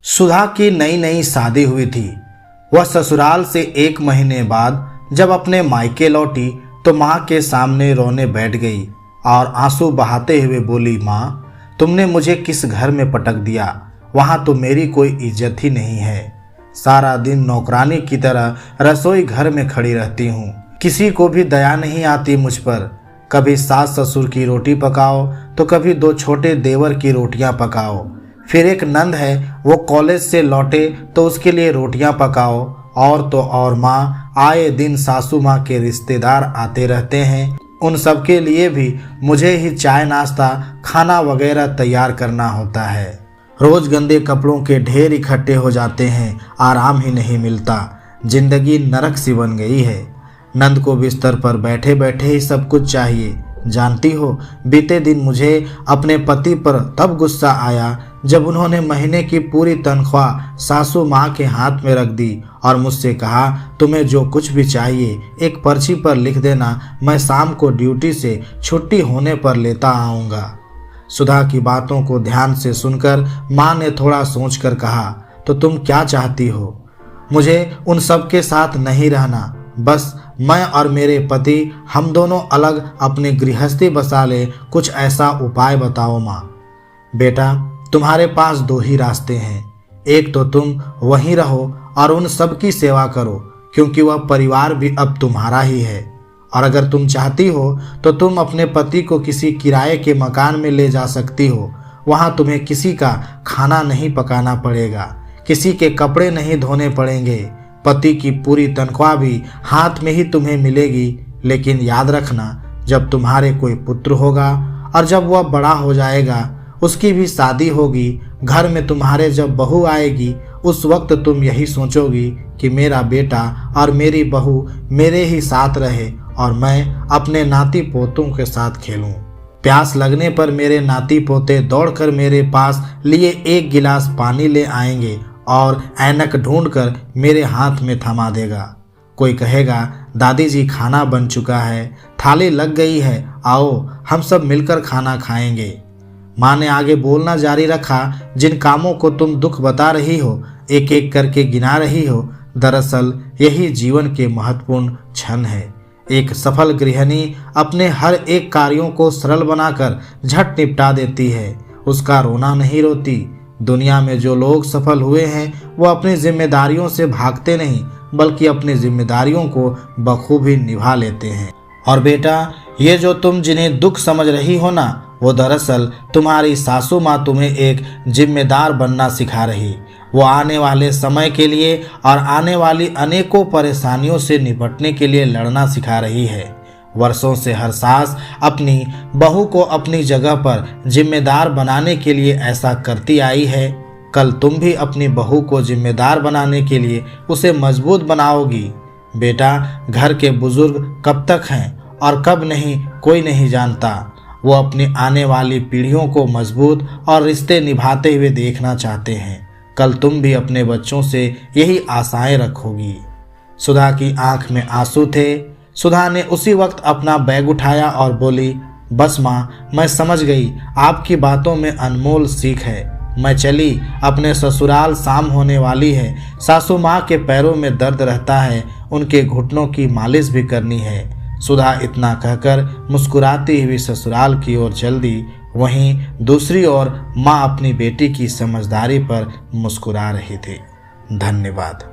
सुधा की नई नई शादी हुई थी। वह ससुराल से 1 महीने बाद जब अपने मायके लौटी तो माँ के सामने रोने बैठ गई और आंसू बहाते हुए बोली, माँ तुमने मुझे किस घर में पटक दिया, वहाँ तो मेरी कोई इज्जत ही नहीं है। सारा दिन नौकरानी की तरह रसोई घर में खड़ी रहती हूँ, किसी को भी दया नहीं आती मुझ पर। कभी सास ससुर की रोटी पकाओ तो कभी 2 छोटे देवर की रोटियां पकाओ, फिर एक नंद है वो कॉलेज से लौटे तो उसके लिए रोटियां पकाओ। और तो और माँ आए दिन सासू माँ के रिश्तेदार आते रहते हैं, उन सब के लिए भी मुझे ही चाय नाश्ता खाना वगैरह तैयार करना होता है। रोज गंदे कपड़ों के ढेर इकट्ठे हो जाते हैं, आराम ही नहीं मिलता, जिंदगी नरक सी बन गई है। नंद को बिस्तर पर बैठे बैठे ही सब कुछ चाहिए। जानती हो, बीते दिन मुझे अपने पति पर तब गुस्सा आया जब उन्होंने महीने की पूरी तनख्वाह सासू माँ के हाथ में रख दी और मुझसे कहा, तुम्हें जो कुछ भी चाहिए एक पर्ची पर लिख देना, मैं शाम को ड्यूटी से छुट्टी होने पर लेता आऊँगा। सुधा की बातों को ध्यान से सुनकर माँ ने थोड़ा सोचकर कहा, तो तुम क्या चाहती हो? मुझे उन सब के साथ नहीं रहना, बस मैं और मेरे पति हम दोनों अलग अपनी गृहस्थी बसा ले, कुछ ऐसा उपाय बताओ माँ। बेटा, तुम्हारे पास 2 ही रास्ते हैं, एक तो तुम वहीं रहो और उन सब की सेवा करो, क्योंकि वह परिवार भी अब तुम्हारा ही है। और अगर तुम चाहती हो तो तुम अपने पति को किसी किराए के मकान में ले जा सकती हो, वहाँ तुम्हें किसी का खाना नहीं पकाना पड़ेगा, किसी के कपड़े नहीं धोने पड़ेंगे, पति की पूरी तनख्वाह भी हाथ में ही तुम्हें मिलेगी। लेकिन याद रखना, जब तुम्हारे कोई पुत्र होगा और जब वह बड़ा हो जाएगा, उसकी भी शादी होगी, घर में तुम्हारे जब बहू आएगी, उस वक्त तुम यही सोचोगी कि मेरा बेटा और मेरी बहू मेरे ही साथ रहे और मैं अपने नाती पोतों के साथ खेलूं। प्यास लगने पर मेरे नाती पोते दौड़कर मेरे पास लिए 1 गिलास पानी ले आएंगे और ऐनक ढूंढकर मेरे हाथ में थमा देगा। कोई कहेगा, दादी जी खाना बन चुका है, थाली लग गई है, आओ हम सब मिलकर खाना खाएंगे। माँ ने आगे बोलना जारी रखा, जिन कामों को तुम दुख बता रही हो, एक एक करके गिना रही हो, दरअसल यही जीवन के महत्वपूर्ण क्षण है। एक सफल गृहिणी अपने हर एक कार्यों को सरल बनाकर झट निपटा देती है, उसका रोना नहीं रोती। दुनिया में जो लोग सफल हुए हैं वो अपनी जिम्मेदारियों से भागते नहीं, बल्कि अपनी जिम्मेदारियों को बखूबी निभा लेते हैं। और बेटा, ये जो तुम जिन्हें दुख समझ रही हो ना, वो दरअसल तुम्हारी सासू माँ तुम्हें एक जिम्मेदार बनना सिखा रही। वो आने वाले समय के लिए और आने वाली अनेकों परेशानियों से निपटने के लिए लड़ना सिखा रही है। वर्षों से हर सास अपनी बहू को अपनी जगह पर जिम्मेदार बनाने के लिए ऐसा करती आई है। कल तुम भी अपनी बहू को जिम्मेदार बनाने के लिए उसे मजबूत बनाओगी। बेटा, घर के बुजुर्ग कब तक हैं और कब नहीं, कोई नहीं जानता। वो अपनी आने वाली पीढ़ियों को मजबूत और रिश्ते निभाते हुए देखना चाहते हैं। कल तुम भी अपने बच्चों से यही आशाएं रखोगी। सुधा की आंख में आंसू थे। सुधा ने उसी वक्त अपना बैग उठाया और बोली, बस माँ, मैं समझ गई, आपकी बातों में अनमोल सीख है। मैं चली, अपने ससुराल शाम होने वाली है। सासू माँ के पैरों में दर्द रहता है, उनके घुटनों की मालिश भी करनी है। सुधा इतना कहकर मुस्कुराती हुई ससुराल की ओर चल दी। वहीं दूसरी ओर माँ अपनी बेटी की समझदारी पर मुस्कुरा रही थी। धन्यवाद।